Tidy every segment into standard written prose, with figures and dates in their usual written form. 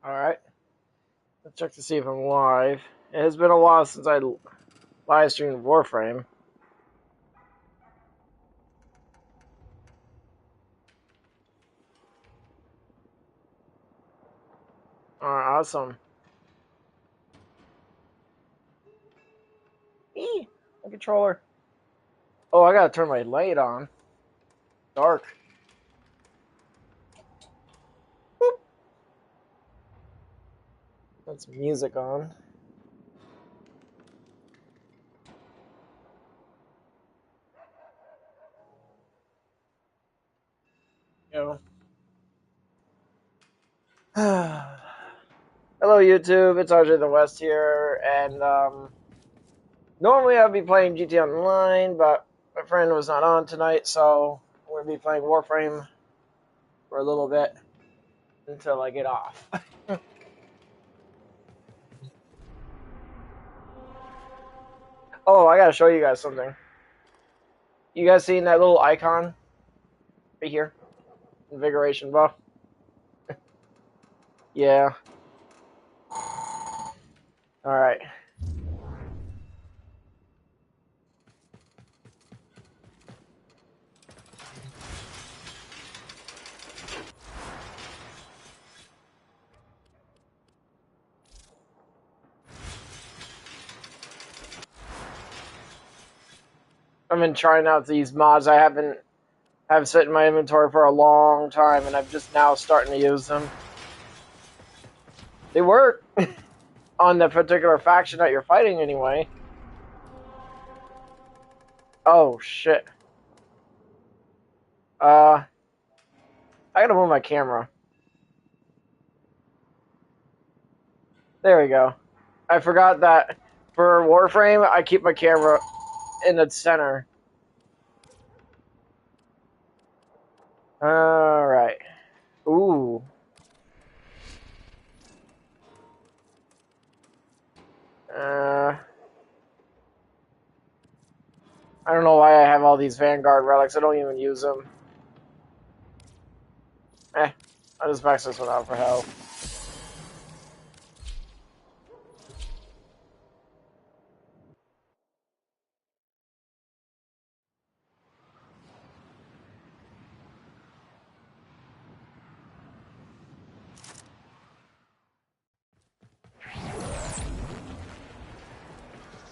Alright. Let's check to see if I'm live. It has been a while since I live streamed Warframe. Alright, awesome. Eee! My controller. Oh, I gotta turn my light on. Dark. Boop. That's music on. Go. Hello YouTube, it's RJ the West here, and normally I'd be playing GT Online, but my friend was not on tonight, so I'm gonna be playing Warframe for a little bit until I get off. Oh, I gotta show you guys something. You guys seen that little icon right here? Invigoration buff? Yeah. Alright. I've been trying out these mods I have set in my inventory for a long time, and I'm just now starting to use them. They work on the particular faction that you're fighting anyway. Oh shit. I gotta move my camera. There we go. I forgot that for Warframe, I keep my camera in the center. Alright. Ooh. I don't know why I have all these Vanguard relics. I don't even use them. I'll just max this one out for health.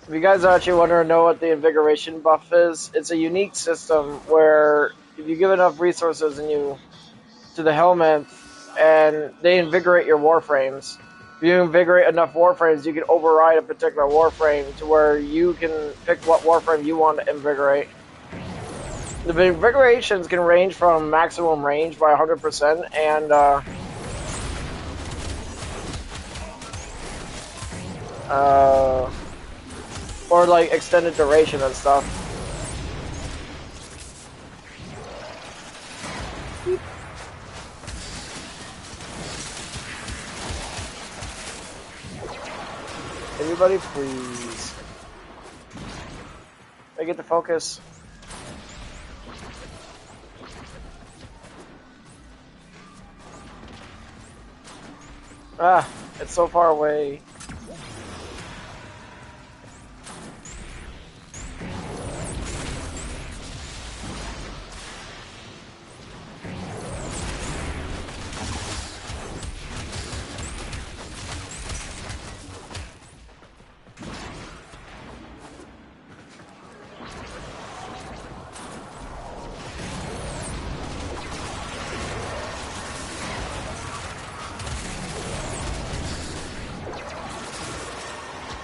If you guys actually want to know what the invigoration buff is, it's a unique system where if you give enough resources to the helmet, and they invigorate your warframes. If you invigorate enough warframes, you can override a particular warframe to where you can pick what warframe you want to invigorate. The invigorations can range from maximum range by 100% and or like extended duration and stuff. Everybody please. I get the focus. Ah, it's so far away.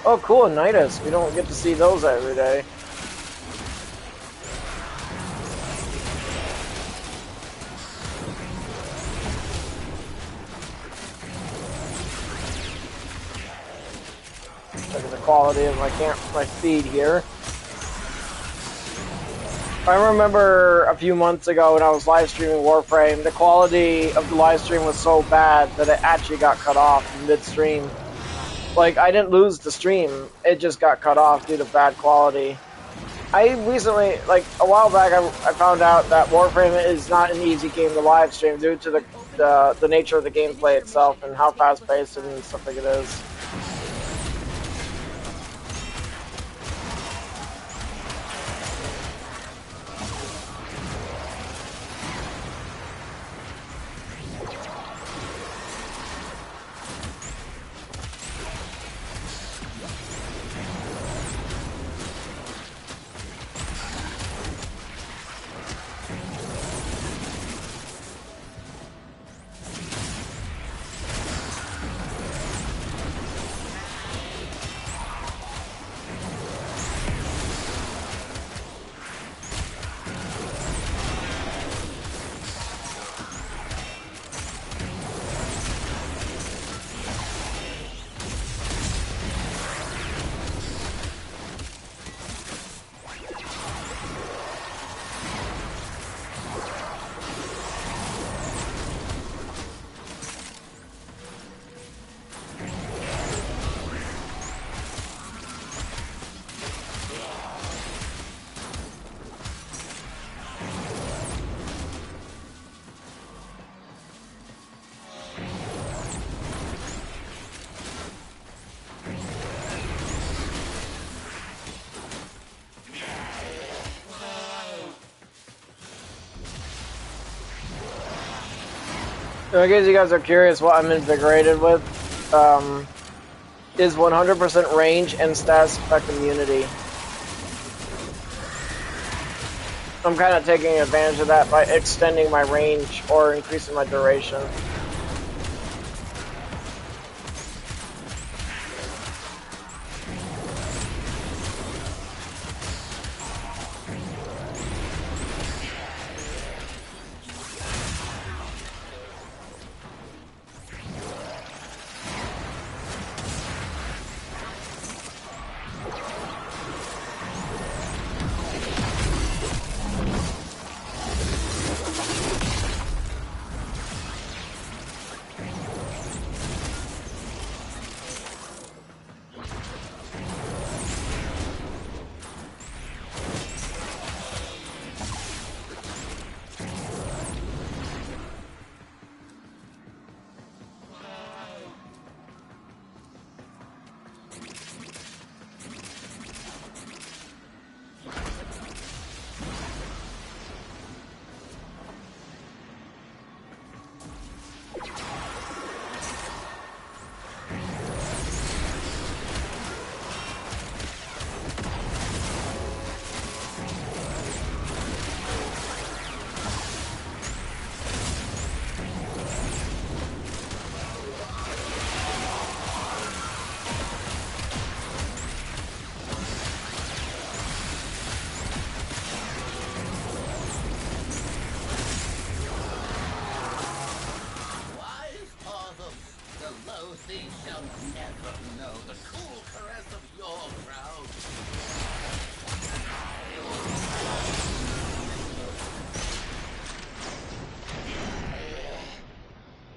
Oh, cool, Nidus. We don't get to see those every day. Look at the quality of my feed here. I remember a few months ago when I was live streaming Warframe, the quality of the live stream was so bad that it actually got cut off mid-stream. Like, I didn't lose the stream, it just got cut off due to bad quality. I recently, like, a while back, I found out that Warframe is not an easy game to live stream due to the the nature of the gameplay itself and how fast paced and stuff like it is. So in case you guys are curious what I'm invigorated with, is 100% range and status effect immunity. I'm kind of taking advantage of that by extending my range or increasing my duration.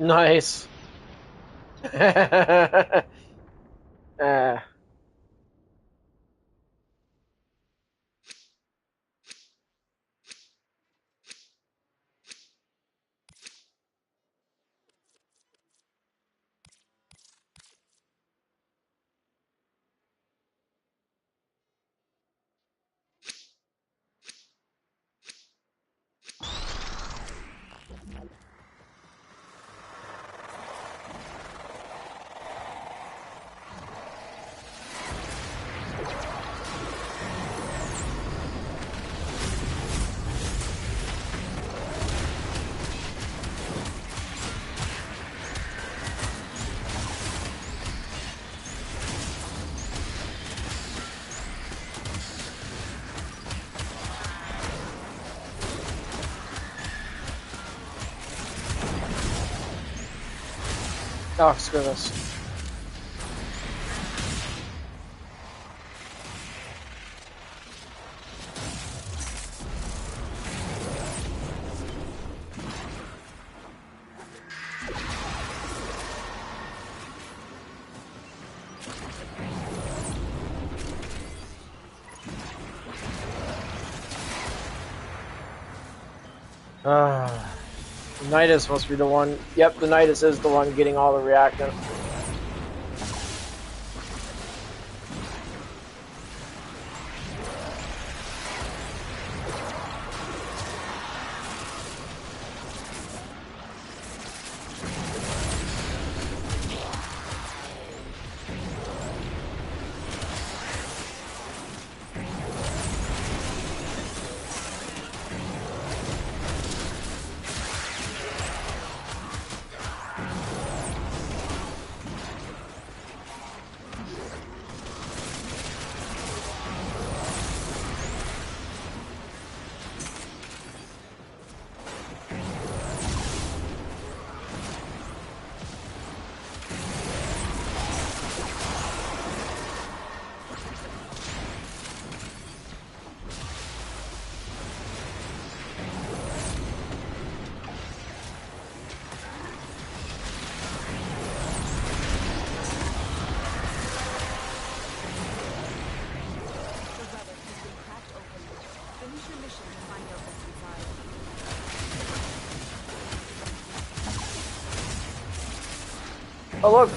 Nice. uh, oh, screw this. Nidus must be the one. Yep, the Nidus is the one getting all the reactant. Oh look!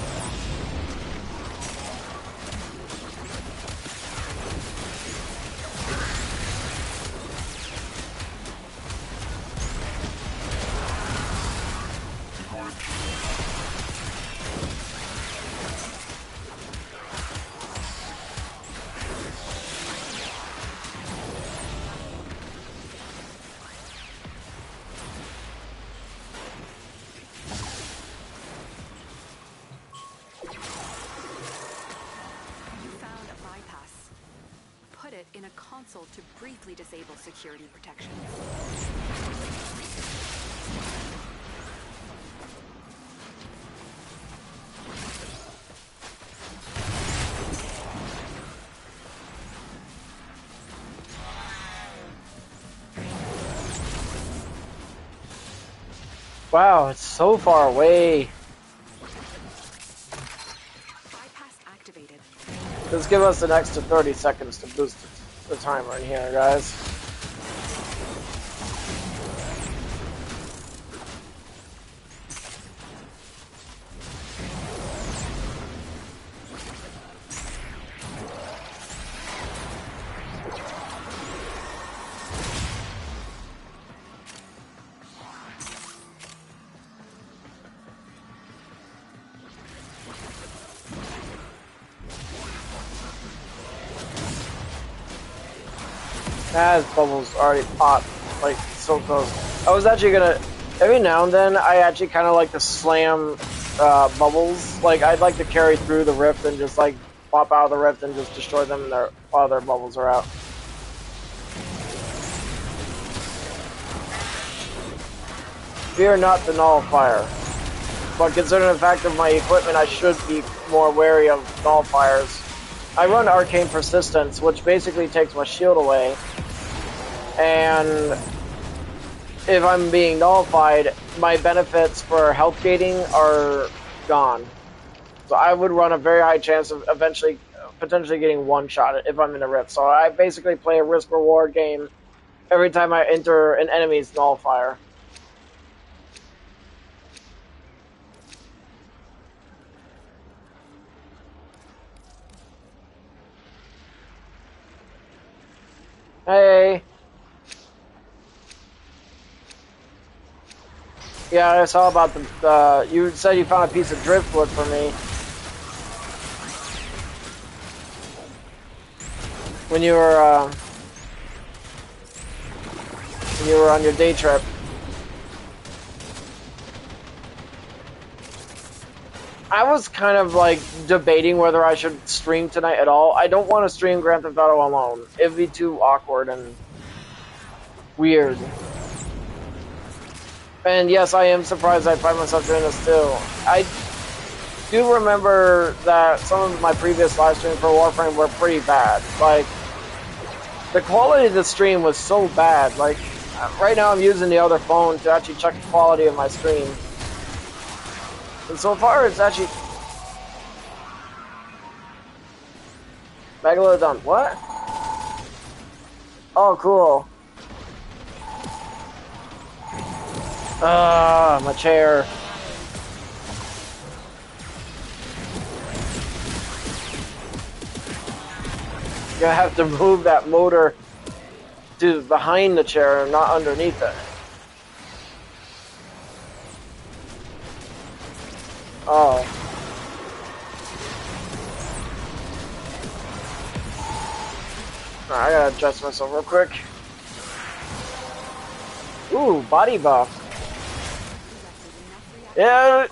In a console to briefly disable security protections. Wow, it's so far away. Bypass activated. Let's give us an extra 30 seconds to boost the timer in here, guys. As bubbles already popped, like so close. I was actually gonna, every now and then, I actually kind of like to slam bubbles. Like I'd like to carry through the rift and just like pop out of the rift and just destroy them while their bubbles are out. Fear not the nullifier. But considering the fact of my equipment, I should be more wary of nullifiers. I run Arcane Persistence, which basically takes my shield away. And if I'm being nullified, my benefits for health gating are gone. So I would run a very high chance of eventually, potentially getting one shot if I'm in a rift. So I basically play a risk-reward game every time I enter an enemy's nullifier. Hey. Yeah, I saw about the you said you found a piece of driftwood for me. When you were on your day trip. I was kind of like debating whether I should stream tonight at all. I don't want to stream Grand Theft Auto alone. It'd be too awkward and weird. And yes, I am surprised I find myself doing this too. I do remember that some of my previous live streams for Warframe were pretty bad. Like, the quality of the stream was so bad. Like, right now I'm using the other phone to actually check the quality of my stream. And so far, it's actually... Megalodon, what? Oh, cool. Ah, my chair. You're gonna have to move that motor to behind the chair, not underneath it. Oh. I gotta adjust myself real quick. Ooh, body buff. Yeah.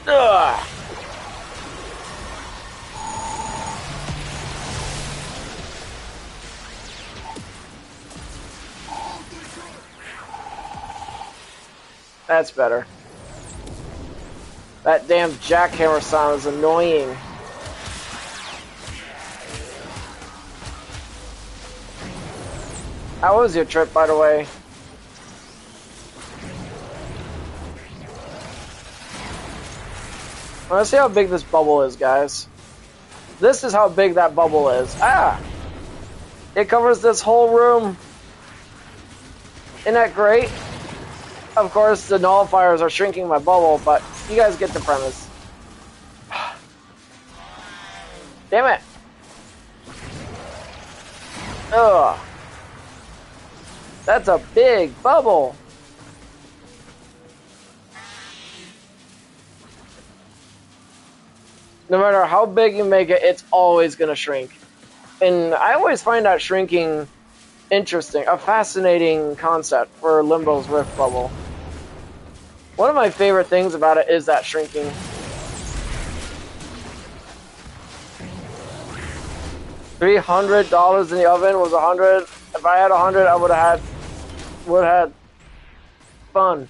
Ugh. That's better. That damn jackhammer sound is annoying. How was your trip, by the way? Let's see how big this bubble is, guys. This is how big that bubble is. Ah! It covers this whole room. Isn't that great? Of course, the nullifiers are shrinking my bubble, but you guys get the premise. Damn it! Ugh. That's a big bubble. No matter how big you make it, it's always going to shrink. And I always find that shrinking interesting, a fascinating concept for Limbo's Rift bubble. One of my favorite things about it is that shrinking. $300 in the oven was $100. If I had $100, I would have had fun.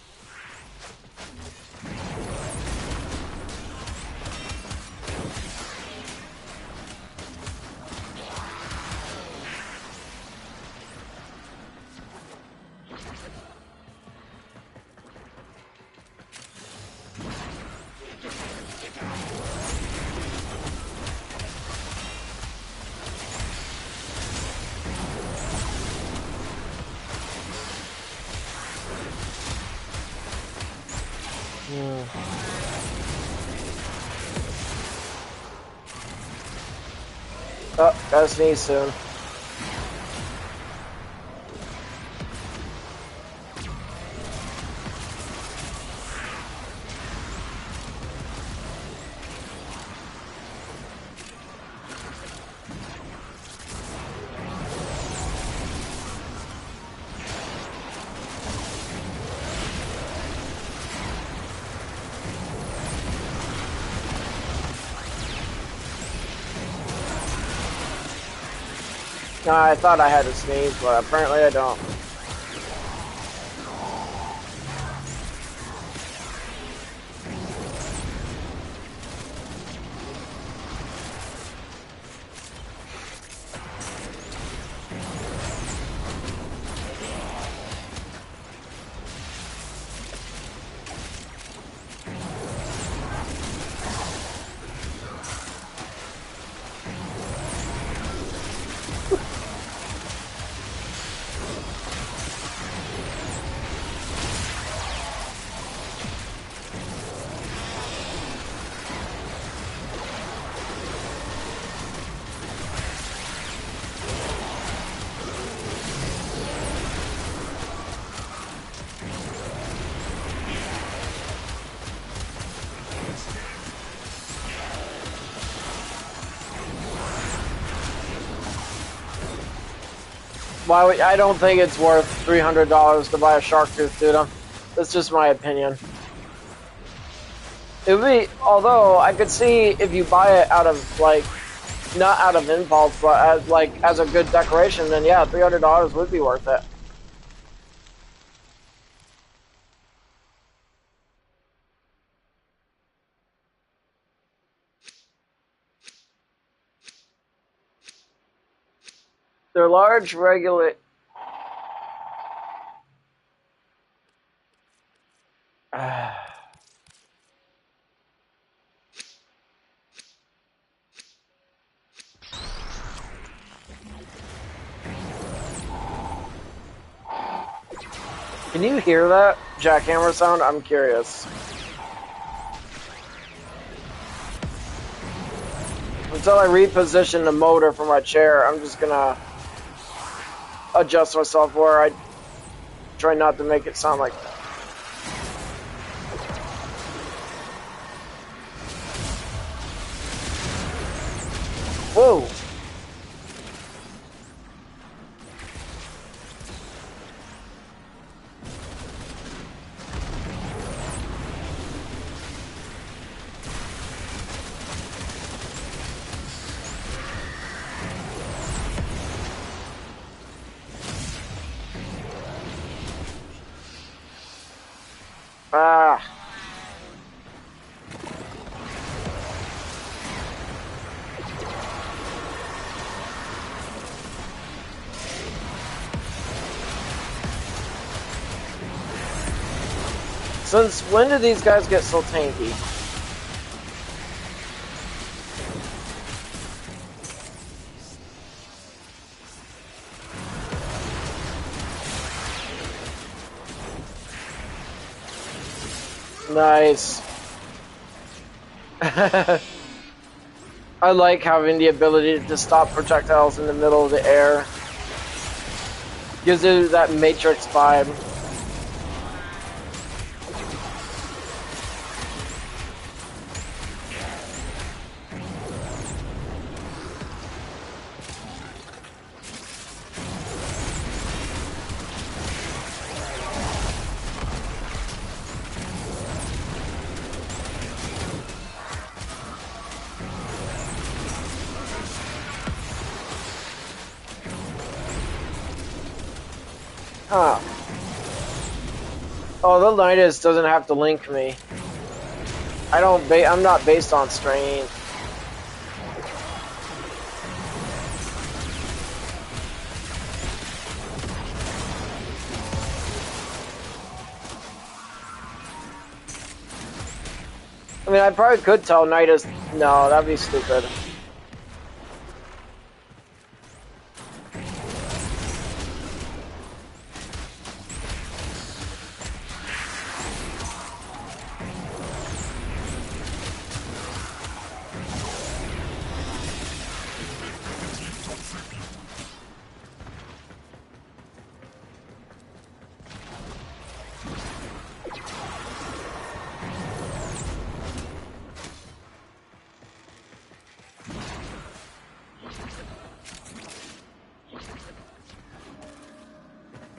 Oh, gotta sneeze soon. No, I thought I had to sneeze, but apparently I don't. I don't think it's worth $300 to buy a shark tooth, dude. That's just my opinion. It would be, although I could see if you buy it out of like, not out of impulse, but as like as a good decoration, then yeah, $300 would be worth it. They're large, regular. Can you hear that? jackhammer sound? I'm curious. Until I reposition the motor for my chair, I'm just gonna adjust myself where I try not to make it sound like that. Whoa! Ah. Since when did these guys get so tanky? Nice. I like having the ability to stop projectiles in the middle of the air. Gives you that Matrix vibe. Huh. Oh, the Nidus doesn't have to link me. I'm not based on strain. I mean, I probably could tell Nidus. No, that'd be stupid.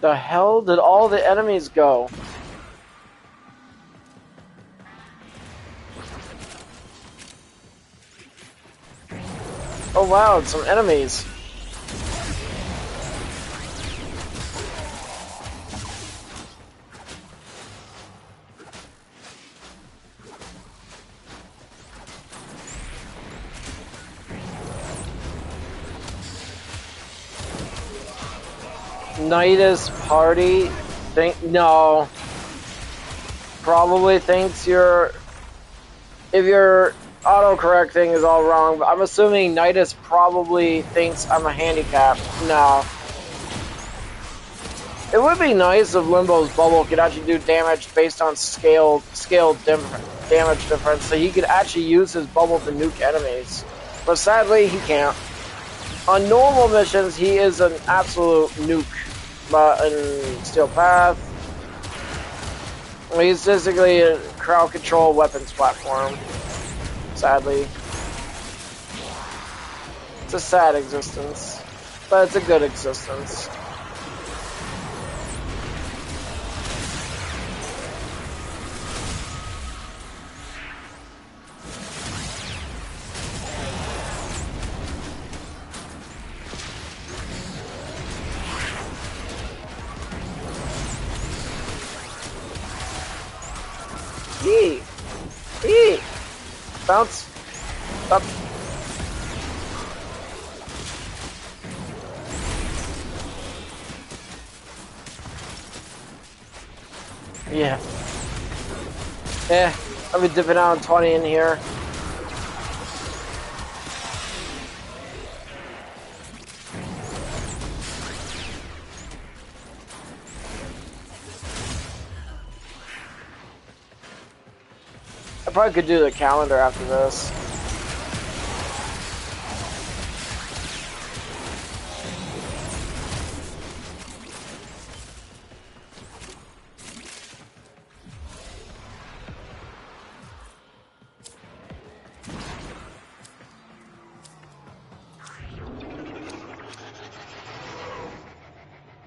The hell did all the enemies go? Oh wow, some enemies. Nidus party no. Probably thinks if your autocorrect thing is all wrong, but I'm assuming Nidus probably thinks I'm a handicap. No. It would be nice if Limbo's bubble could actually do damage based on scale damage difference, so he could actually use his bubble to nuke enemies. But sadly, he can't. On normal missions, he is an absolute nuke. But in Steel Path, he's basically a crowd control weapons platform. Sadly. It's a sad existence, but it's a good existence. Bounce. Up. Yeah. I've been dipping out on 20 in here. probably could do the calendar after this.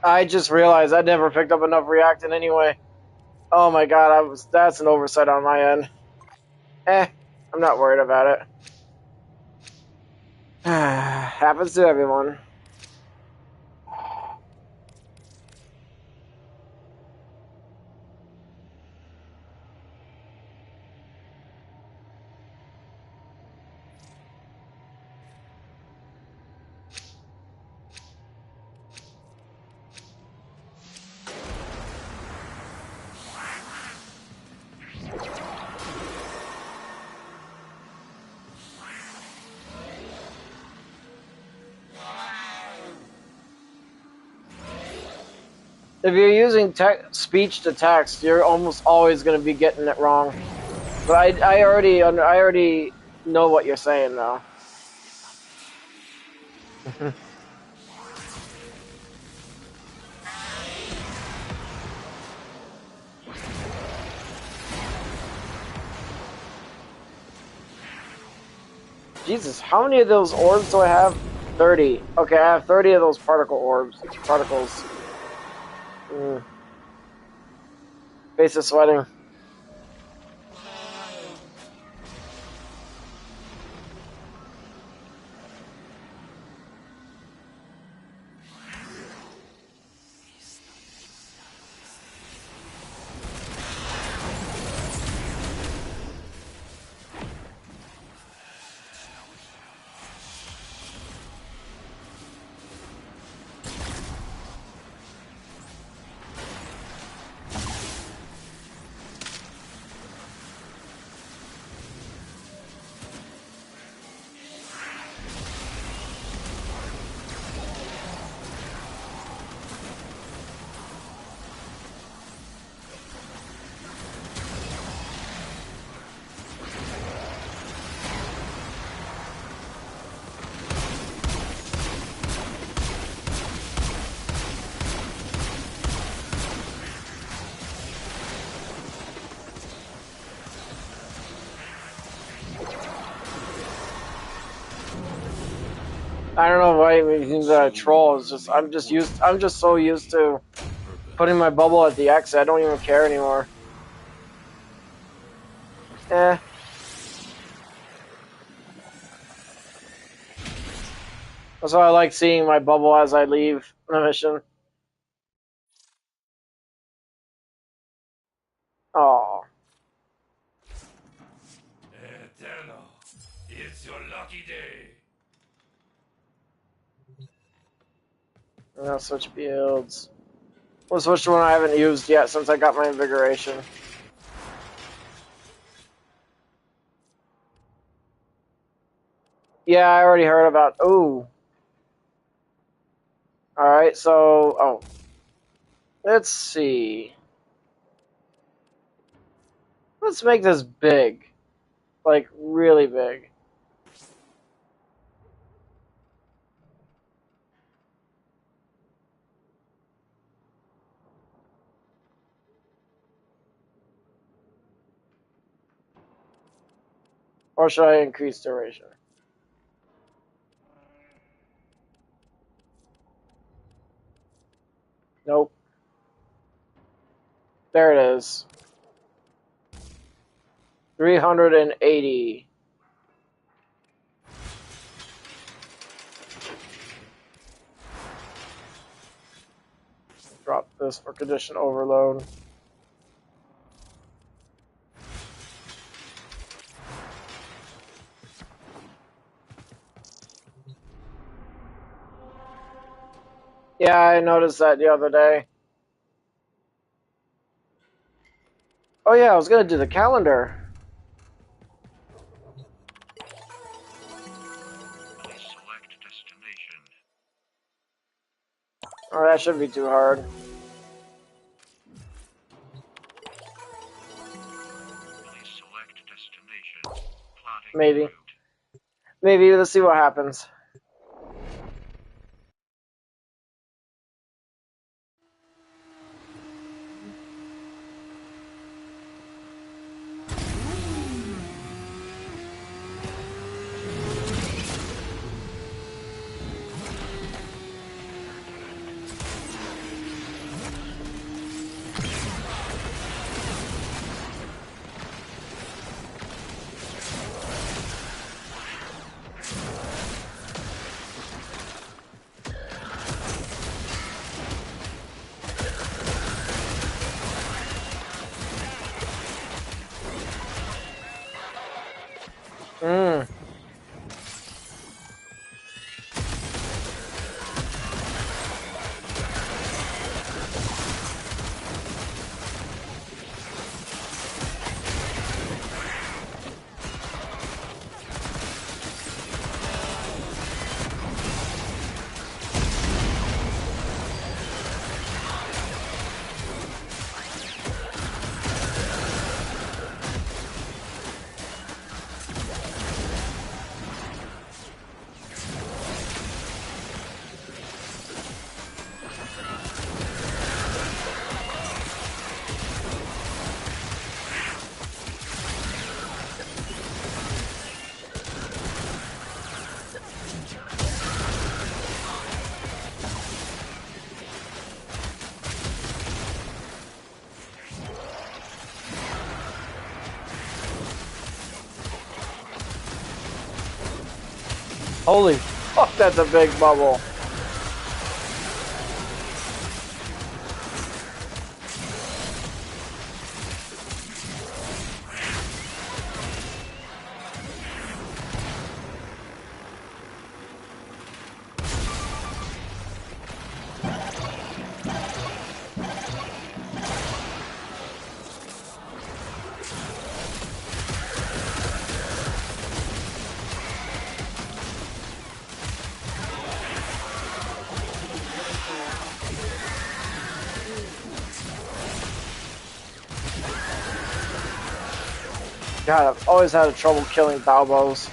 I just realized I never picked up enough reactant anyway. Oh my god, that's an oversight on my end. I'm not worried about it. Happens to everyone. If you're using speech to text, you're almost always going to be getting it wrong. But I already know what you're saying though. Jesus, how many of those orbs do I have? 30. Okay, I have 30 of those particles. Face is sweating. I don't know why he's a troll. It's just I'm just so used to putting my bubble at the exit. I don't even care anymore. That's why I like seeing my bubble as I leave the mission. Oh. Eternal, it's your lucky day. I'll switch builds. We'll switch to one I haven't used yet since I got my invigoration. Yeah, I already heard about. Ooh. Alright, so. Oh. Let's see. Let's make this big. Like, really big. Or should I increase duration? Nope. There it is. 380. Drop this for condition overload. Yeah, I noticed that the other day. Oh yeah, I was gonna do the calendar. Please select destination. Oh, that shouldn't be too hard. Please select destination. Maybe. Maybe. Let's see what happens. Mm. Holy fuck, that's a big bubble. God, I've always had trouble killing Balbos.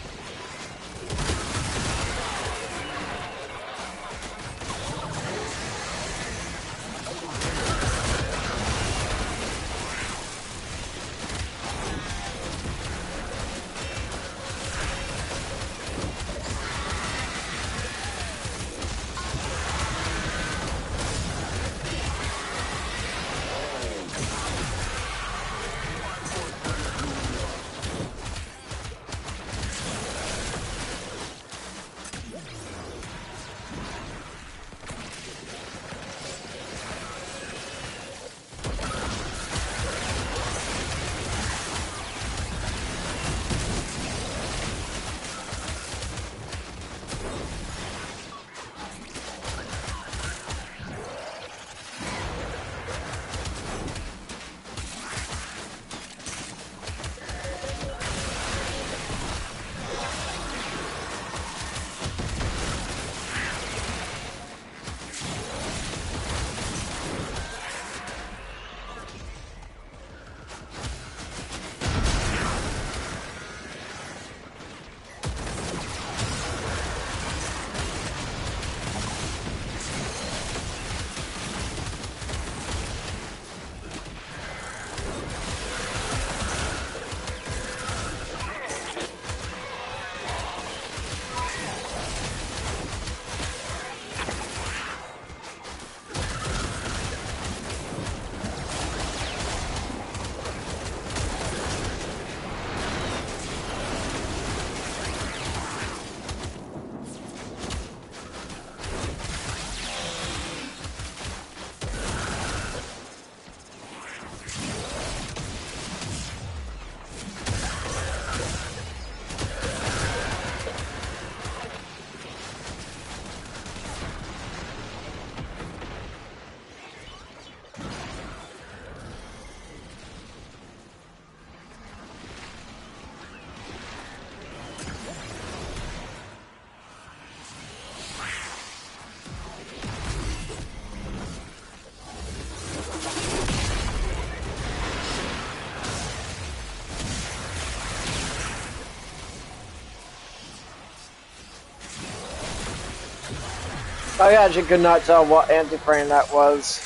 I actually could not tell what anti-frame that was.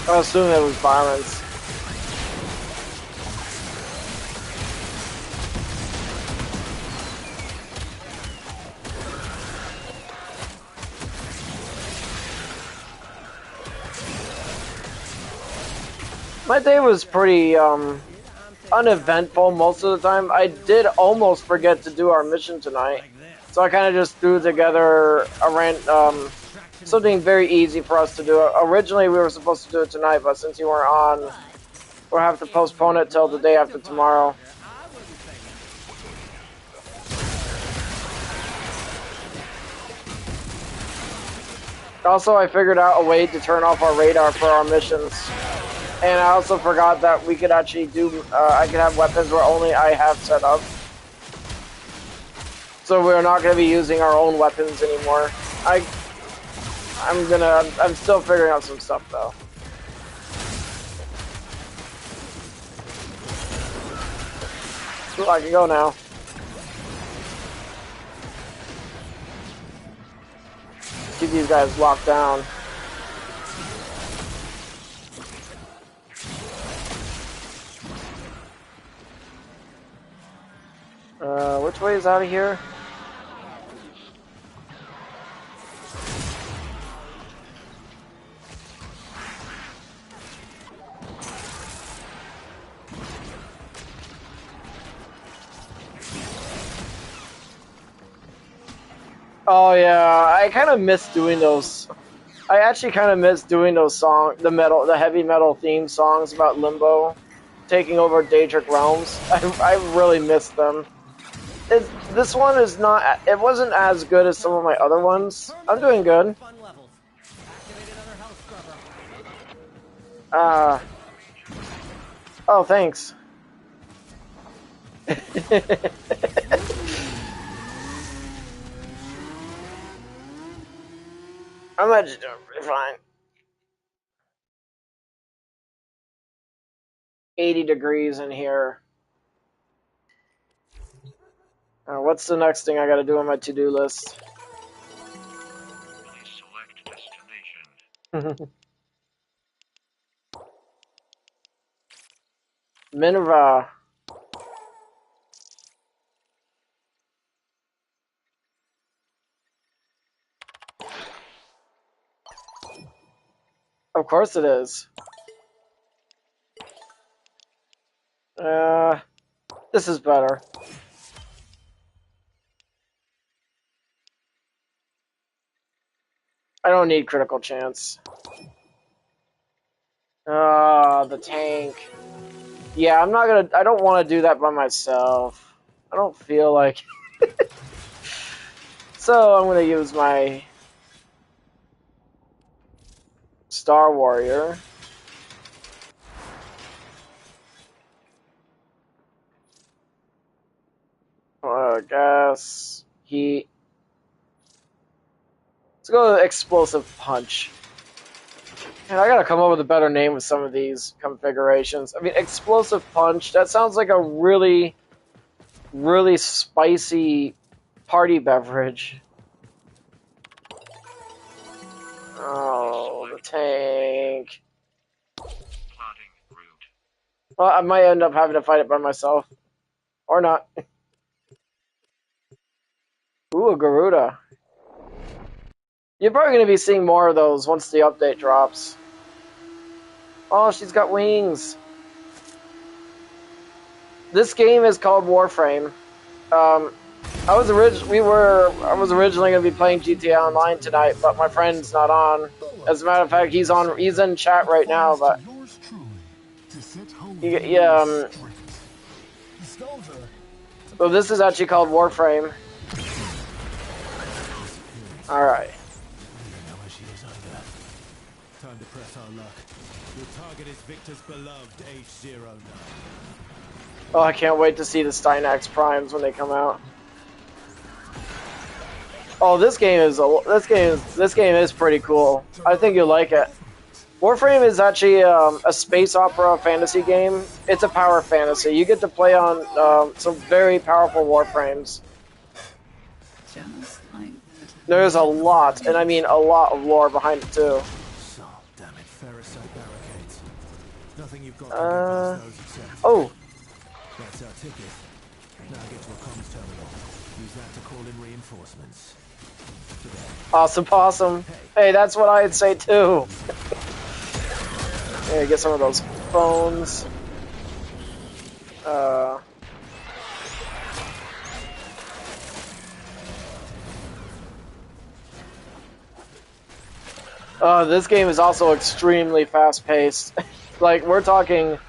I assume it was Byron's. My day was pretty uneventful most of the time. I did almost forget to do our mission tonight, so I kind of just threw together a something very easy for us to do. Originally, we were supposed to do it tonight, but since you weren't on, we'll have to postpone it till the day after tomorrow. Also, I figured out a way to turn off our radar for our missions. And I also forgot that we could actually do, I could have weapons where only I have set up. So we're not going to be using our own weapons anymore. I'm still figuring out some stuff though. Ooh, I can go now. Keep these guys locked down. Which way is out of here? Oh yeah, I kind of miss doing those. I actually kind of miss doing those songs, the heavy metal theme songs about Limbo taking over Daedric Realms. I really miss them. This one is not. It wasn't as good as some of my other ones. I'm doing good. Oh, thanks. I'm actually doing pretty fine. 80 degrees in here. What's the next thing I gotta do on my to-do list? Please select destination. Minerva. Of course it is. This is better. I don't need critical chance. The tank. Yeah, I'm not gonna. I don't want to do that by myself. I don't feel like. So I'm gonna use my Star Warrior. Gas, heat. Let's go with Explosive Punch. And I gotta come up with a better name with some of these configurations. I mean, Explosive Punch, that sounds like a really, really spicy party beverage. Oh, the tank. Well, I might end up having to fight it by myself. Or not. Ooh, a Garuda. You're probably going to be seeing more of those once the update drops. Oh, she's got wings. This game is called Warframe. I was originally going to be playing GTA Online tonight, but my friend's not on. As a matter of fact, he's in chat right now, but so this is actually called Warframe. All right. Time to press our luck. Your target is Victor's beloved H09. Oh, I can't wait to see the Stynax Primes when they come out. Oh, this game is pretty cool. I think you'll like it. Warframe is actually a space opera fantasy game. It's a power fantasy. You get to play on some very powerful Warframes. Just like There's a lot, and I mean a lot of lore behind it too. So, damn it, Ferrocite barricades. Nothing you've got can get past those except... Oh, That's our ticket. Now get to a comms terminal. Use that to call in reinforcements. awesome possum. Hey, that's what I'd say too. Yeah, get some of those phones. This game is also extremely fast-paced. Like, we're talking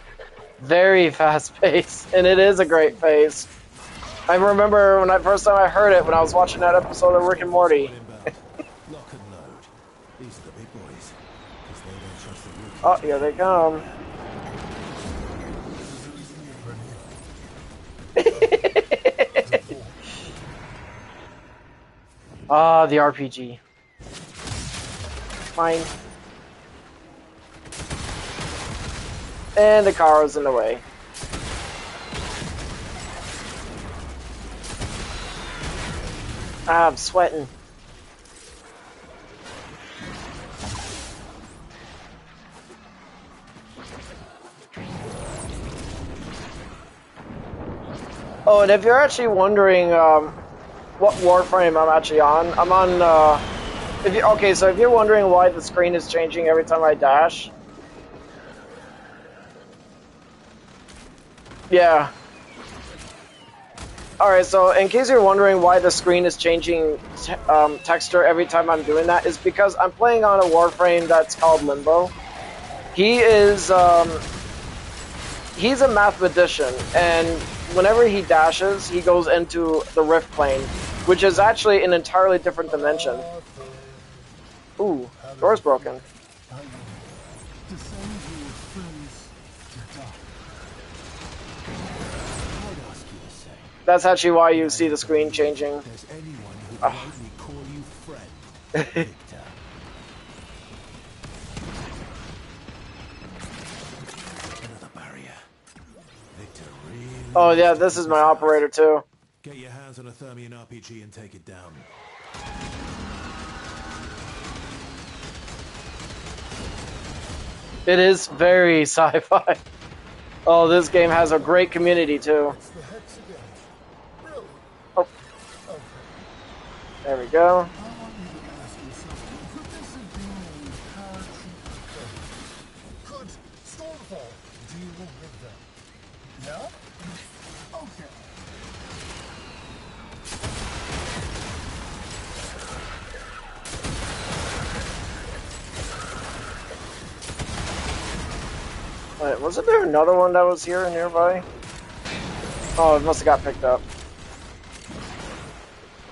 very fast-paced, and it is a great pace. I remember when first time I heard it when I was watching that episode of Rick and Morty. Lock and load. These are the big boys. Because they don't trust the rookies. Oh, here they come. Ah, the RPG. Fine. And the car was in the way. Ah, I'm sweating. Oh, and if you're actually wondering what Warframe I'm actually on, I'm on, okay, so if you're wondering why the screen is changing every time I dash, yeah. Alright, so in case you're wondering why the screen is changing texture every time I'm doing that, is because I'm playing on a Warframe that's called Limbo. He is, he's a mathematician, and whenever he dashes, he goes into the Rift plane, which is actually an entirely different dimension. Ooh, door's broken. That's actually why you see the screen changing. There's anyone who can only call you friend. Victor. Another barrier. Victor really... Oh yeah, this is my operator too. Get your hands on a Thermian RPG and take it down. It is very sci-fi. Oh, this game has a great community too. Oh. There we go. Wait, wasn't there another one that was here nearby? Oh, it must have got picked up.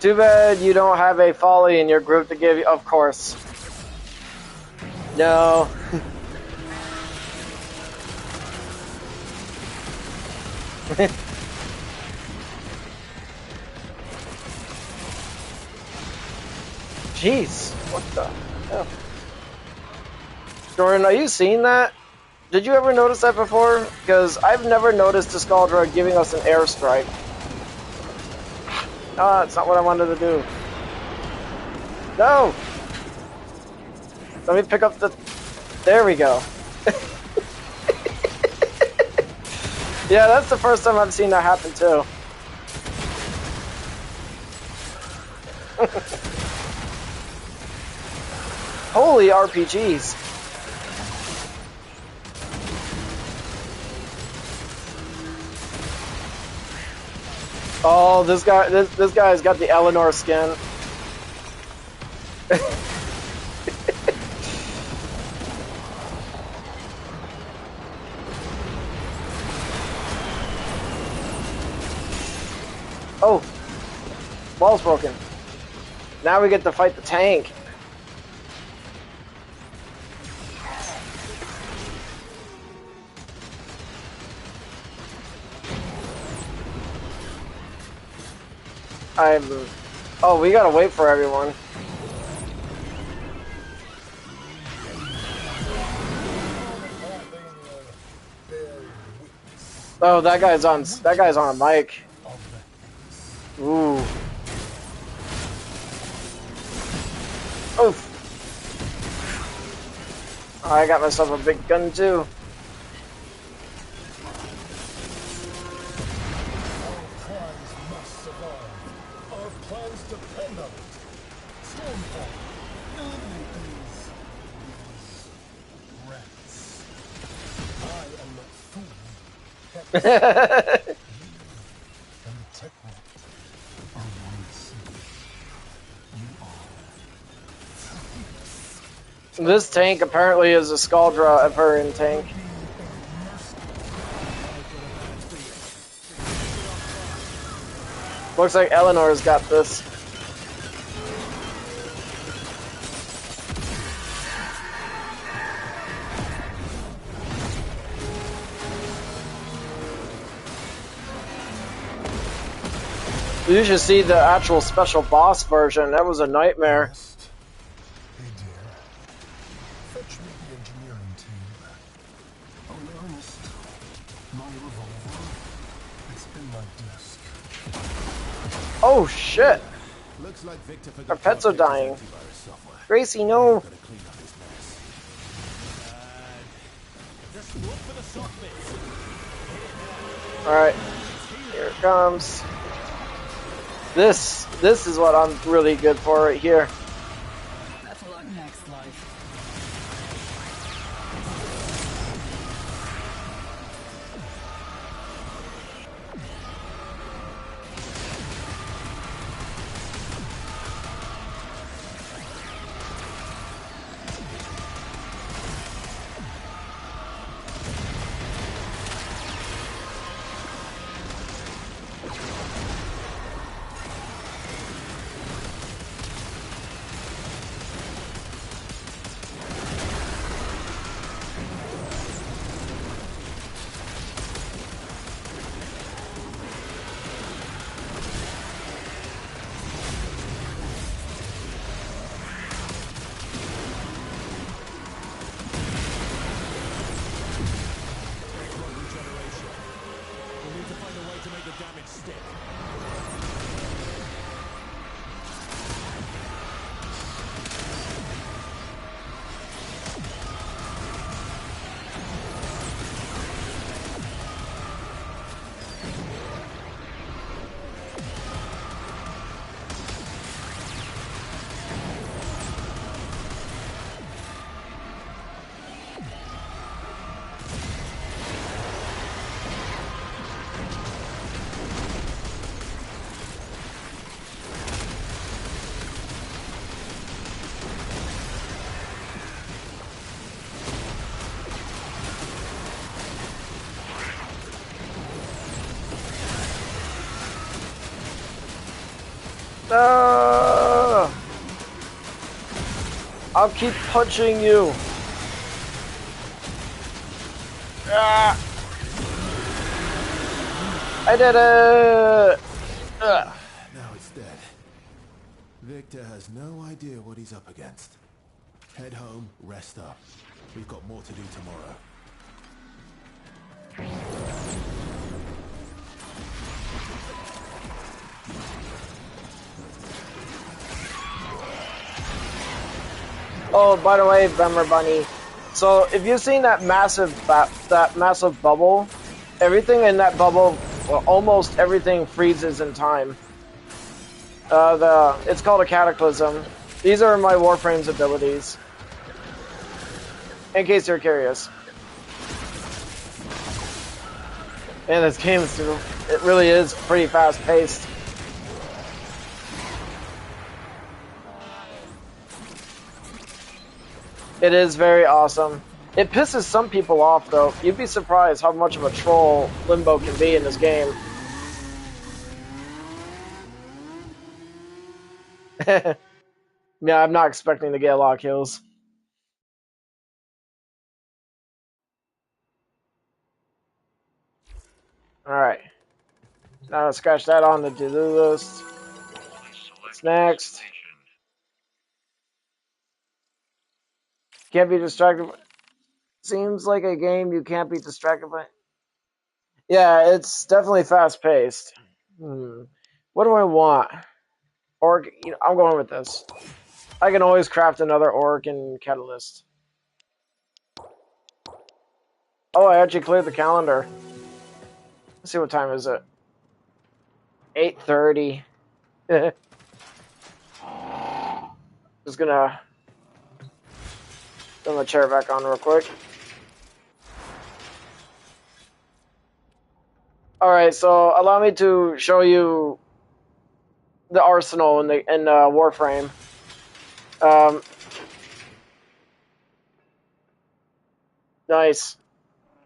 Too bad you don't have a folly in your group to give you. Of course. No. Jeez, what the hell? Jordan, are you seeing that? Did you ever notice that before? Because I've never noticed Discaldra giving us an airstrike. Ah, it's not what I wanted to do. No! Let me pick up the... There we go. Yeah, that's the first time I've seen that happen too. Holy RPGs. Oh, this guy's got the Eleanor skin. Oh, wall's broken. Now we get to fight the tank. Oh, we gotta wait for everyone. Oh, that guy's on a mic. Ooh. Oh, I got myself a big gun too. Our prize must survive. Our plans depend on it. Stormfall, eliminate these rats. I am not fooled. Hex and the tech rat are one and same. You are. This tank apparently is a Scaldra Empyrean tank. Looks like Eleanor's got this. You should see the actual special boss version. That was a nightmare. Hey dear, fetch me the engineering team. Oh, Ernest, my revolver. It's in my desk. Oh shit! Looks like Victor forgot Our pets to are update his dying. antivirus software. Gracie, no! Gotta clean up his mess. Just look for the soft bits. Alright. Here it comes. This is what I'm really good for right here. Better luck next life. No! I'll keep punching you. Ah! I did it! Now it's dead. Victor has no idea what he's up against. Head home, rest up. We've got more to do tomorrow. Oh, by the way, Bummer Bunny. So, if you've seen that massive bubble, everything in that bubble, well, almost everything freezes in time. It's called a cataclysm. These are my Warframe's abilities. In case you're curious. And this game is, it really is pretty fast paced. It is very awesome. It pisses some people off though. You'd be surprised how much of a troll Limbo can be in this game. Yeah, I'm not expecting to get a lot of kills. Alright. Now let's scratch that on the to-do list. What's next? Can't be distracted. Seems like a game you can't be distracted by. Yeah, it's definitely fast-paced. What do I want? Orc, I'm going with this. I can always craft another orc in Catalyst. Oh, I actually cleared the calendar. Let's see, what time is it? 8:30. Just gonna turn my chair back on real quick. Alright, so allow me to show you the arsenal in Warframe. Nice.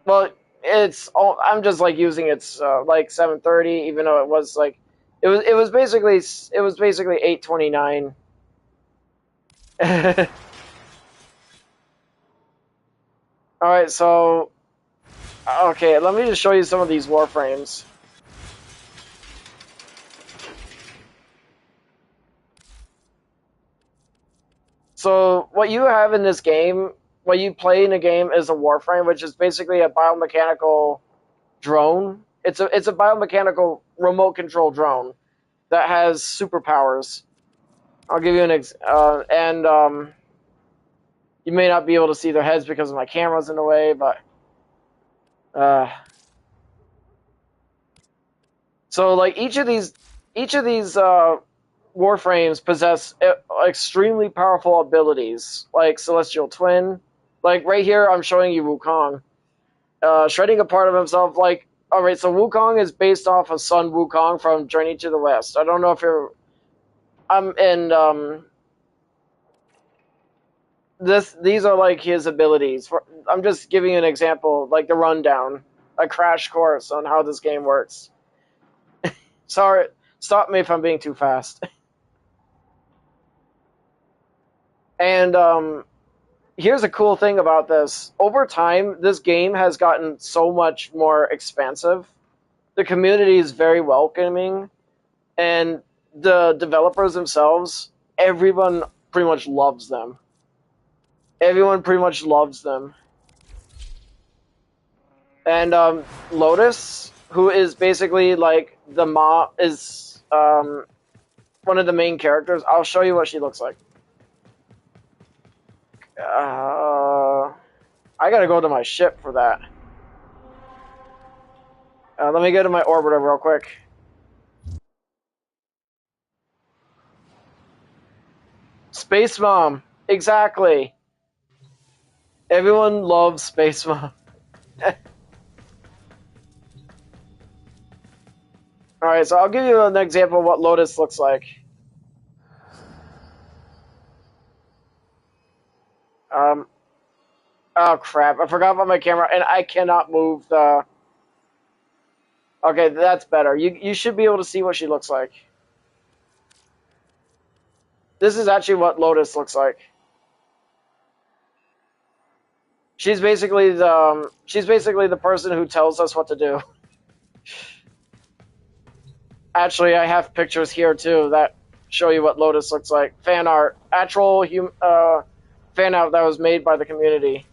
Well, I'm just like using its like 7:30, even though it was like it was basically 8:29. All right, so okay, let me just show you some of these warframes. So what you have in this game, what you play in a game, is a warframe, which is basically a biomechanical drone. It's a biomechanical remote control drone that has superpowers. I'll give you you may not be able to see their heads because my camera's in the way, but so like each of these warframes possess extremely powerful abilities, like Celestial Twin. Like right here, I'm showing you Wukong shredding a part of himself. Like, all right, so Wukong is based off of Sun Wukong from Journey to the West. I don't know if you're. These are like his abilities. I'm just giving you an example, like the rundown, a crash course on how this game works. Sorry, stop me if I'm being too fast. And here's a cool thing about this. Over time, this game has gotten so much more expansive. The community is very welcoming, and the developers themselves, everyone pretty much loves them. Everyone pretty much loves them. And Lotus, who is basically like the one of the main characters. I'll show you what she looks like. I gotta go to my ship for that. Let me go to my orbiter real quick. Space Mom, exactly. Everyone loves Space Mom. Alright, so I'll give you an example of what Lotus looks like. Oh crap, I forgot about my camera, and I cannot move the... Okay, that's better. You should be able to see what she looks like. This is actually what Lotus looks like. She's basically the person who tells us what to do. Actually, I have pictures here too that show you what Lotus looks like. Fan art, actual fan art that was made by the community.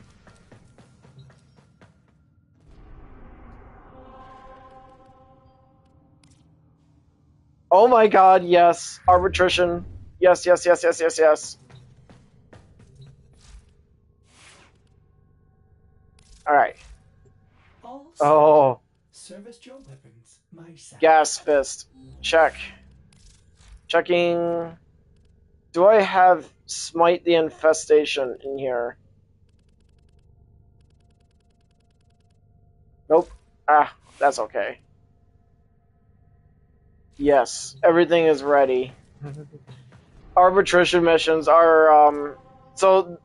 Oh my god, yes. Arbitration. Yes, yes, yes, yes, yes, yes. Alright. Oh. Service your weapons, my son. Gas fist. Check. Checking. Do I have Smite the Infestation in here? Nope. Ah, that's okay. Yes, everything is ready. Arbitration missions are, so,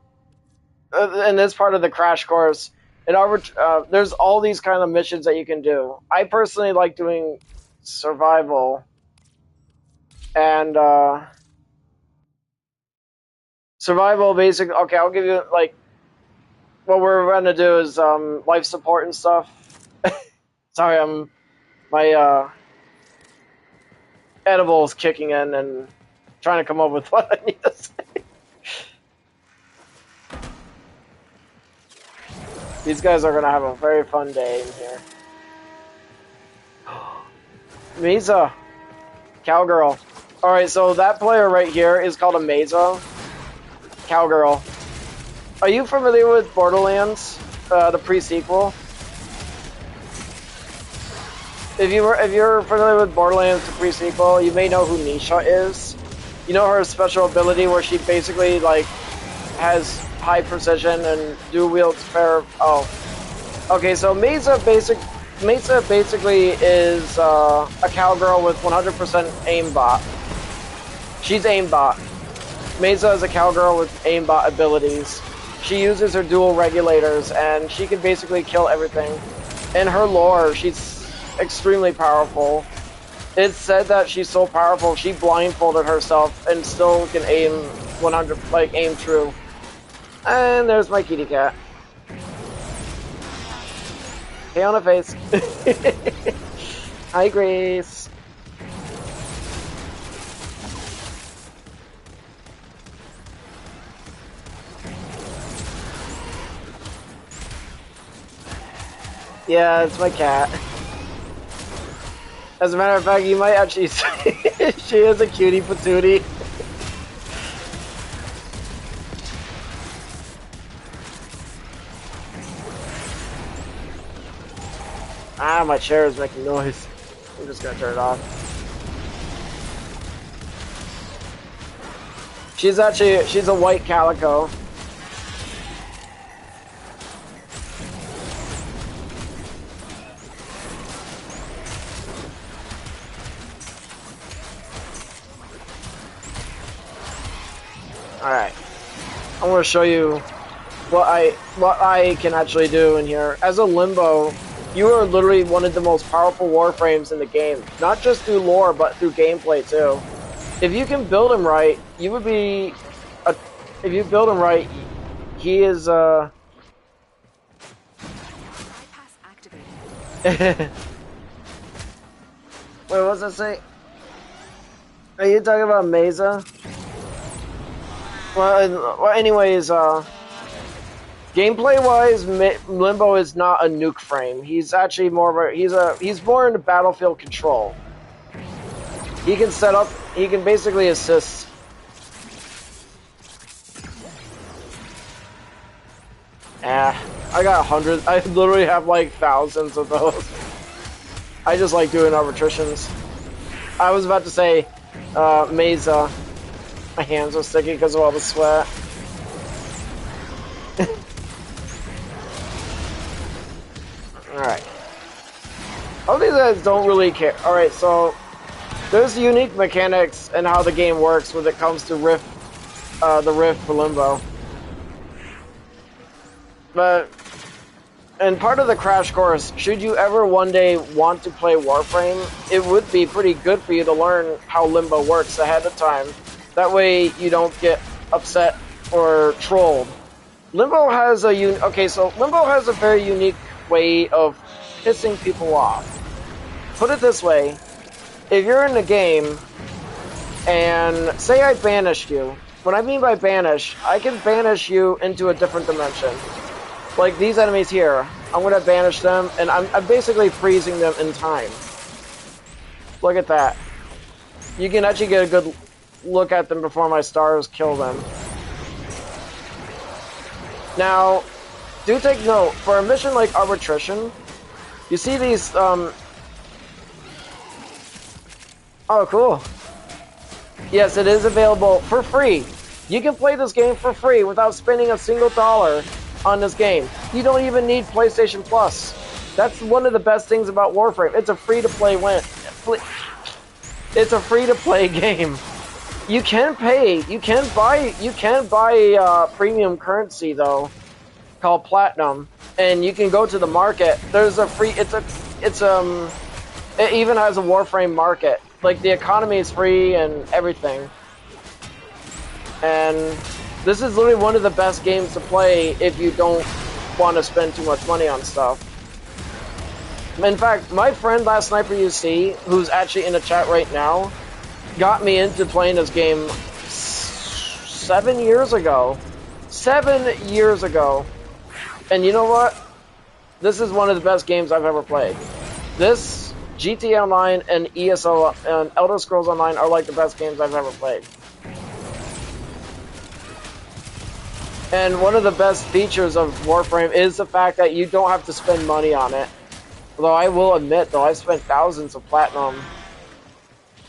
in this part of the crash course, there's all these kind of missions that you can do. I personally like doing survival, and, survival basically, okay, I'll give you, like, what we're gonna do is, life support and stuff. Sorry, my, edible is kicking in and trying to come up with what I need to say. These guys are going to have a very fun day in here. Mesa. Cowgirl. Alright, so that player right here is called a Mesa. Cowgirl. Are you familiar with Borderlands? The pre-sequel? if you're familiar with Borderlands the pre-sequel, you may know who Nisha is. You know her special ability where she basically like has high precision and dual wields fair. Oh, okay. So Mesa basically is a cowgirl with 100% aimbot. She's aimbot. Mesa is a cowgirl with aimbot abilities. She uses her dual regulators and she can basically kill everything. In her lore, she's extremely powerful. It's said that she's so powerful she blindfolded herself and still can aim 100, like aim true. And there's my kitty cat. Hey on the face. Hi Grace. Yeah, it's my cat. As a matter of fact, you might actually see she is a cutie patootie. Ah, my chair is making noise. I'm just gonna turn it off. She's a white calico. Alright, I'm going to show you what I can actually do in here. As a Limbo, you are literally one of the most powerful Warframes in the game. Not just through lore, but through gameplay too. If you can build him right, you would be... if you build him right, he is... Bypass activated. Wait, what does that say? Are you talking about Mesa? Well, anyways, gameplay-wise, Limbo is not a nuke frame. He's actually more of a, he's more into battlefield control. He can set up, he can basically assist. I got hundreds, I literally have like thousands of those. I just like doing arbitrations. I was about to say, Mesa. My hands are sticky because of all the sweat. Alright. All these guys don't really care. Alright, so there's unique mechanics and how the game works when it comes to the Rift for Limbo. But, and part of the crash course, should you ever one day want to play Warframe, it would be pretty good for you to learn how Limbo works ahead of time. That way you don't get upset or trolled. Limbo has Limbo has a very unique way of pissing people off. Put it this way, if you're in the game and say I banished you, what I mean by banish, I can banish you into a different dimension. Like these enemies here, I'm going to banish them and I'm basically freezing them in time. Look at that. You can actually get a good look at them before my stars kill them. Now, do take note, for a mission like Arbitration, you see these, oh, cool. Yes, it is available for free. You can play this game for free without spending a single dollar on this game. You don't even need PlayStation Plus. That's one of the best things about Warframe. It's a free-to-play It's a free-to-play game. You can pay. You can buy premium currency though, called Platinum, and you can go to the market. There's a free. It even has a Warframe market. Like the economy is free and everything. And this is literally one of the best games to play if you don't want to spend too much money on stuff. In fact, my friend Last Sniper UC, who's actually in the chat right now, got me into playing this game 7 years ago. 7 years ago. And you know what? This is one of the best games I've ever played. This, GTA Online, and ESO, and Elder Scrolls Online are like the best games I've ever played. And one of the best features of Warframe is the fact that you don't have to spend money on it. Although I will admit, though, I spent thousands of platinum,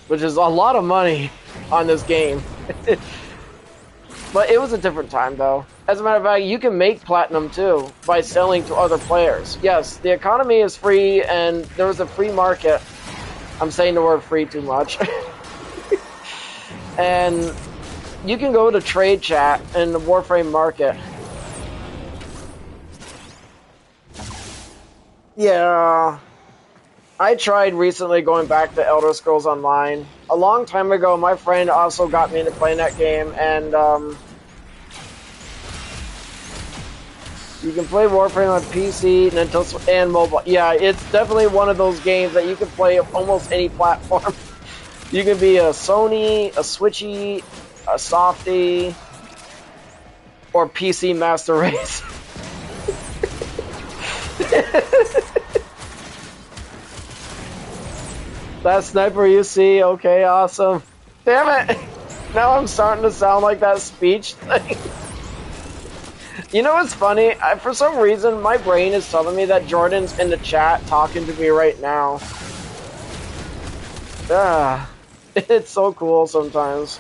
which is a lot of money on this game. But it was a different time, though. As a matter of fact, you can make platinum, too, by selling to other players. Yes, the economy is free, and there was a free market. I'm saying the word free too much. And you can go to trade chat in the Warframe market. Yeah. I tried recently going back to Elder Scrolls Online. A long time ago, my friend also got me into playing that game, and you can play Warframe on PC, Nintendo, and mobile. Yeah, it's definitely one of those games that you can play on almost any platform. You can be a Sony, a Switchy, a Softy, or PC Master Race. That sniper you see, okay, awesome. Damn it! Now I'm starting to sound like that speech thing. You know what's funny? For some reason, my brain is telling me that Jordan's in the chat talking to me right now. Ah, it's so cool sometimes.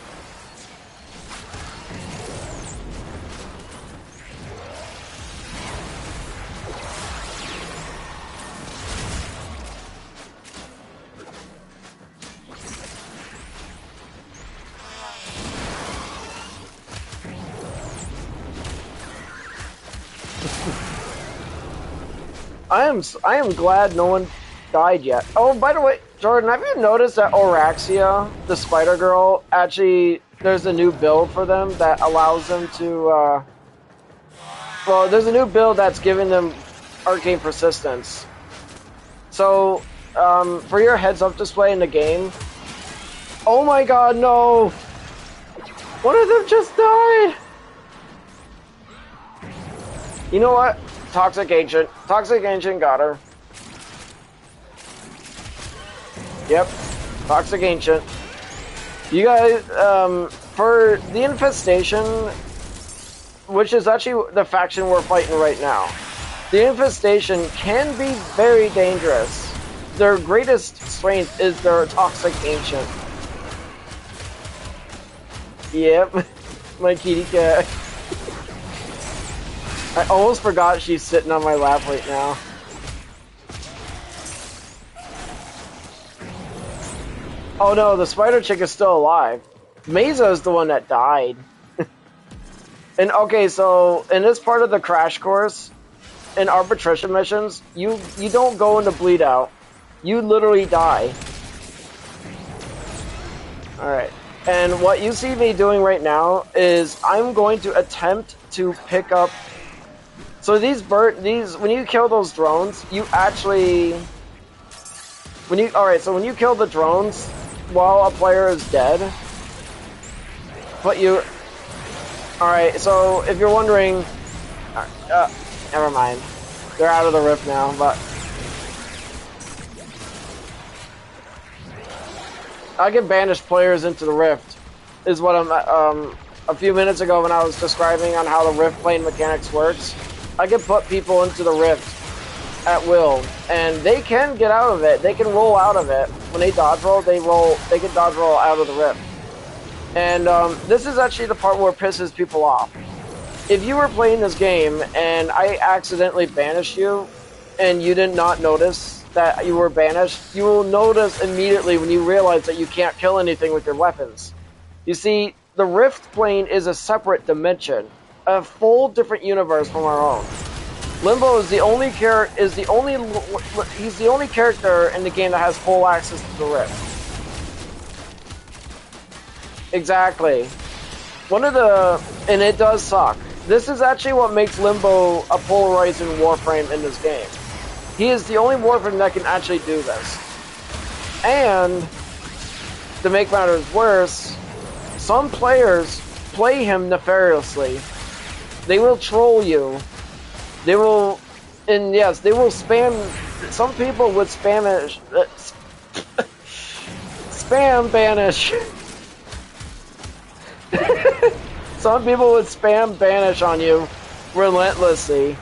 I am glad no one died yet. Oh, by the way, Jordan, have you noticed that Oraxia, the Spider Girl, actually there's a new build for them that allows them to well, there's a new build that's giving them arcane persistence. So, for your heads-up display in the game, oh my god, no! One of them just died! You know what? Toxic Ancient. Toxic Ancient got her. Yep. Toxic Ancient. You guys, for the Infestation, which is actually the faction we're fighting right now, the Infestation can be very dangerous. Their greatest strength is their Toxic Ancient. Yep. My kitty cat. I almost forgot she's sitting on my lap right now. Oh no, the spider chick is still alive. Mesa is the one that died. And okay, so in this part of the crash course, in arbitration missions, you don't go into bleed out. You literally die. Alright. And what you see me doing right now is I'm going to attempt to pick up. So when you kill those drones, you actually when you kill the drones while a player is dead, but you alright, so if you're wondering, never mind. They're out of the rift now, but I can banish players into the rift, is what I'm, a few minutes ago when I was describing on how the rift plane mechanics works, I can put people into the rift at will, and they can get out of it. They can roll out of it. When they dodge roll, they can dodge roll out of the rift. And this is actually the part where it pisses people off. If you were playing this game and I accidentally banished you, and you did not notice that you were banished, you will notice immediately when you realize that you can't kill anything with your weapons. You see, the rift plane is a separate dimension, a full different universe from our own. Limbo is the only character in the game that has full access to the rift. Exactly. And it does suck. This is actually what makes Limbo a polarizing Warframe in this game. He is the only Warframe that can actually do this. And, to make matters worse, some players play him nefariously. They will troll you. They will, and yes, they will spam. Some people would spam banish. Some people would spam banish on you relentlessly.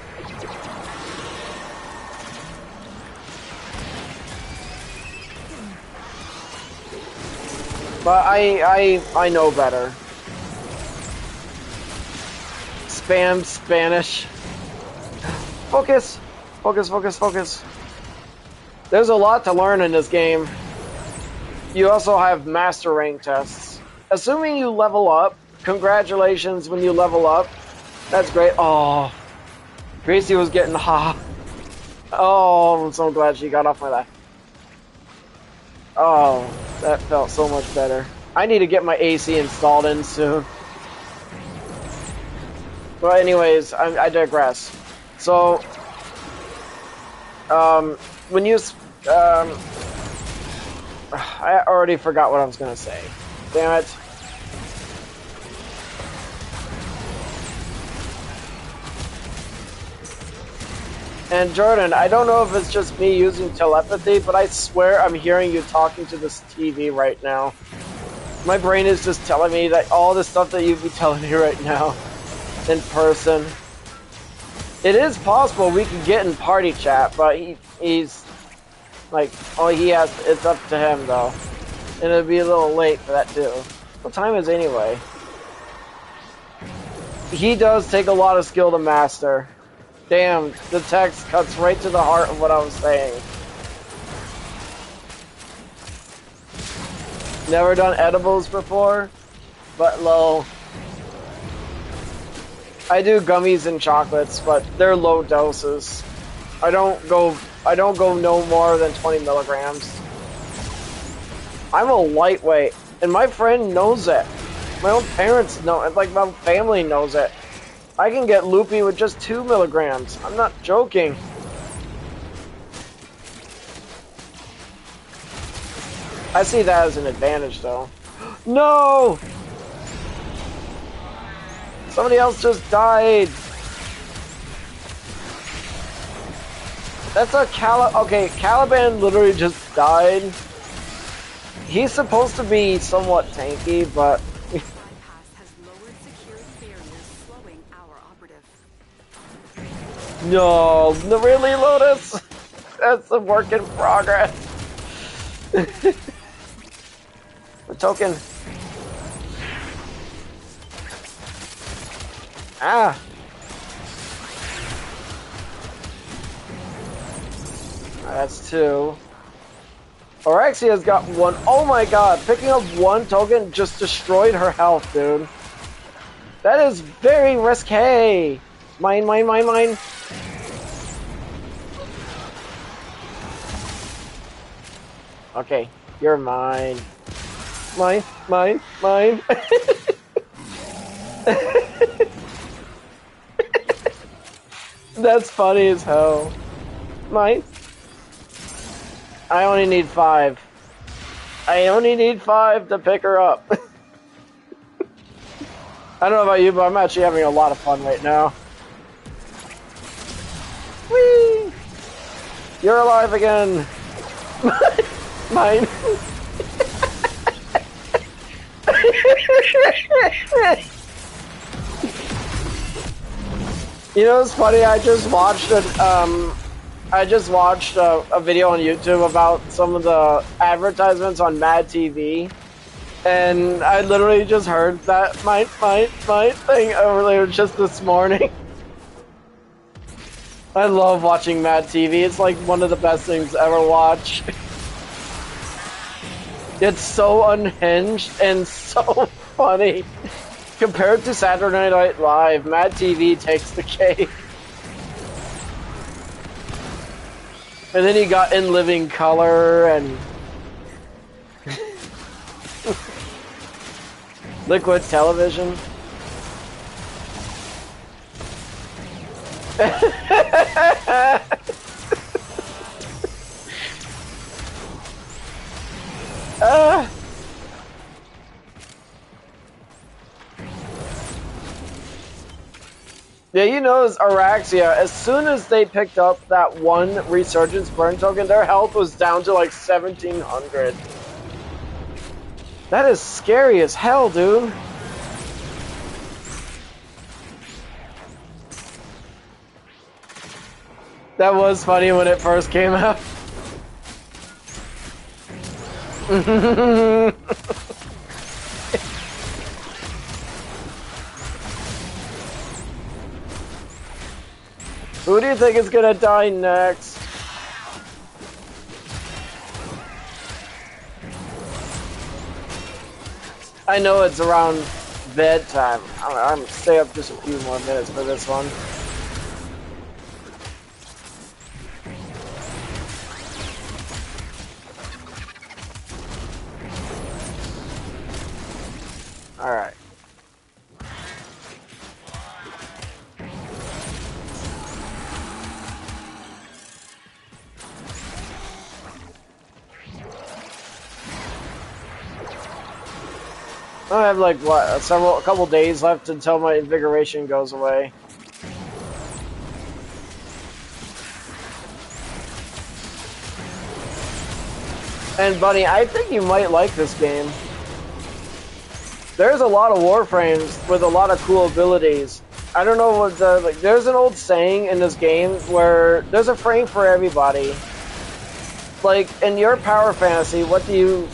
But I know better. Spam Spanish. Focus! Focus, focus, focus. There's a lot to learn in this game. You also have master rank tests. Assuming you level up, congratulations when you level up. That's great. Oh, Gracie was getting hot. Oh, I'm so glad she got off my lap. Oh, that felt so much better. I need to get my AC installed in soon. But anyways, I digress. So, when you, I already forgot what I was gonna say. Damn it. And Jordan, I don't know if it's just me using telepathy, but I swear I'm hearing you talking to this TV right now. My brain is just telling me that all the stuff that you'd be telling me right now in person. It is possible we could get in party chat, but he's like, oh, he has, it's up to him though. And it'll be a little late for that too. What time is it anyway? He does take a lot of skill to master. Damn, the text cuts right to the heart of what I was saying. Never done edibles before, but low. I do gummies and chocolates, but they're low doses. I don't go no more than 20 milligrams. I'm a lightweight, and my friend knows it. My own parents know it, like my family knows it. I can get loopy with just 2 milligrams. I'm not joking. I see that as an advantage, though. No! Somebody else just died. That's a okay, Caliban literally just died. He's supposed to be somewhat tanky, but... No, really, Lotus? That's a work in progress. The token. Ah. That's 2. Orexia's got 1. Oh my god, picking up 1 token just destroyed her health, dude. That is very risque. Mine, mine, mine, mine. Okay, you're mine. Mine, mine, mine. That's funny as hell. Mine. I only need 5. I only need 5 to pick her up. I don't know about you, but I'm actually having a lot of fun right now. Whee! You're alive again. Mine. You know, it's funny. I just watched a video on YouTube about some of the advertisements on Mad TV, and I literally just heard that my thing earlier just this morning. I love watching Mad TV. It's like one of the best things to ever watch. It's so unhinged and so funny. Compared to Saturday Night Live, Mad TV takes the cake. And then he got In Living Color and Liquid Television. Yeah, you know, Araxia, as soon as they picked up that 1 Resurgence burn token, their health was down to like 1700. That is scary as hell, dude. That was funny when it first came out. Who do you think is gonna die next? I know it's around bedtime. I'm gonna stay up just a few more minutes for this one. Alright. I have like what, a couple days left until my invigoration goes away. And Bunny, I think you might like this game. There's a lot of Warframes with a lot of cool abilities. I don't know what the like. There's an old saying in this game where there's a frame for everybody. Like in your power fantasy, what do you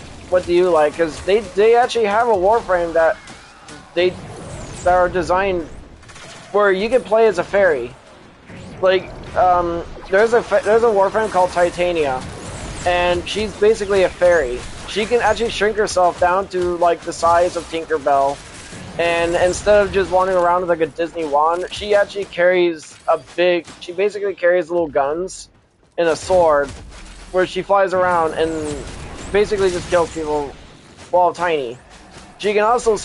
like? Because they actually have a Warframe that are designed where you can play as a fairy. Like there's a Warframe called Titania, and she's basically a fairy. She can actually shrink herself down to like the size of Tinkerbell, and instead of just wandering around with like a Disney wand, she actually carries she basically carries little guns and a sword, where she flies around and basically just kills people while tiny. She can also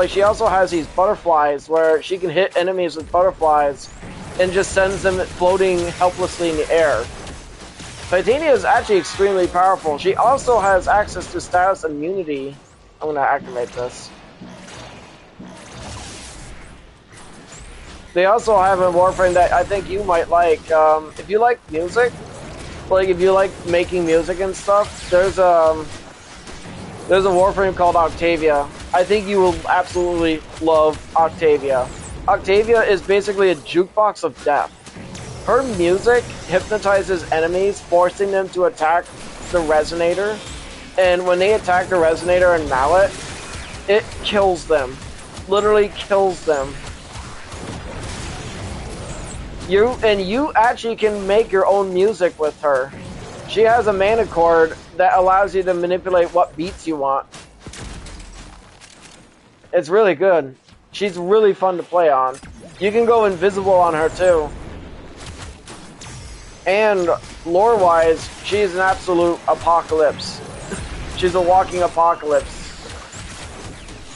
she also has these butterflies where she can hit enemies with butterflies and just sends them floating helplessly in the air. Titania is actually extremely powerful. She also has access to status immunity. I'm going to activate this. They also have a Warframe that I think you might like. If you like music, like if you like making music and stuff, there's a Warframe called Octavia. I think you will absolutely love Octavia. Octavia is basically a jukebox of death. Her music hypnotizes enemies, forcing them to attack the resonator. And when they attack the resonator and mallet, it kills them. Literally kills them. You actually can make your own music with her. She has a mana chord that allows you to manipulate what beats you want. It's really good. She's really fun to play on. You can go invisible on her too. And lore-wise, she's an absolute apocalypse. She's a walking apocalypse.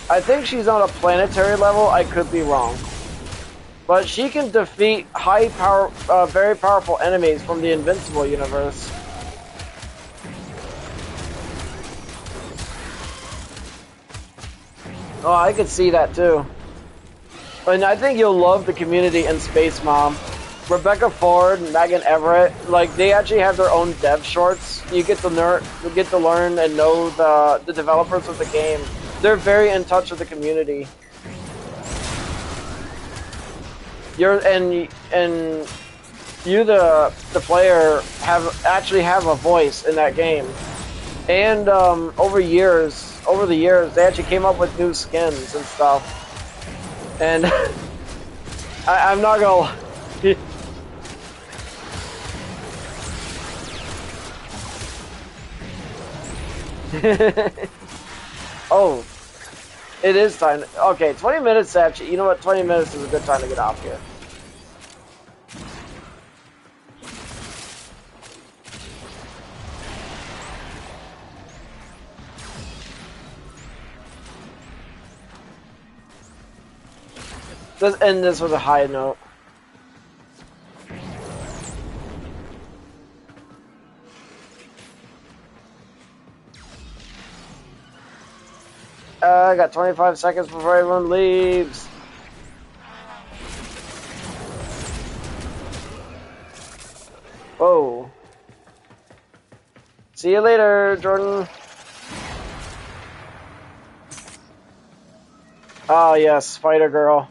I think she's on a planetary level. I could be wrong. But she can defeat very powerful enemies from the Invincible universe. Oh, I could see that too. And I think you'll love the community in Space Mom. Rebecca Ford and Megan Everett, like they actually have their own dev shorts. You get to learn and know the developers of the game. They're very in touch with the community. You the player have a voice in that game. And over the years, they actually came up with new skins and stuff. And I'm not gonna. Oh, it is time. Okay, 20 minutes actually. You know what? 20 minutes is a good time to get off here. Let's end this with a high note. I got 25 seconds before everyone leaves. Whoa. See you later, Jordan. Oh, yes, Spider Girl.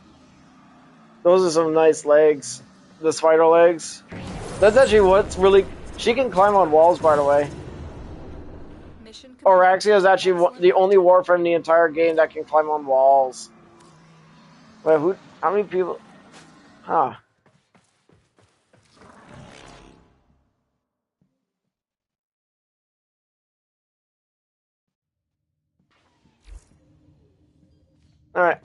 Those are some nice legs. The spider legs. That's actually what's really... She can climb on walls, by the way. Oraxia is actually the only Warframe in the entire game that can climb on walls. Wait, how many people? Huh. Alright.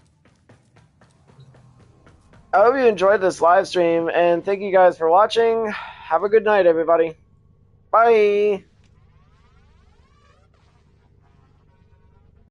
I hope you enjoyed this live stream, and thank you guys for watching. Have a good night, everybody. Bye!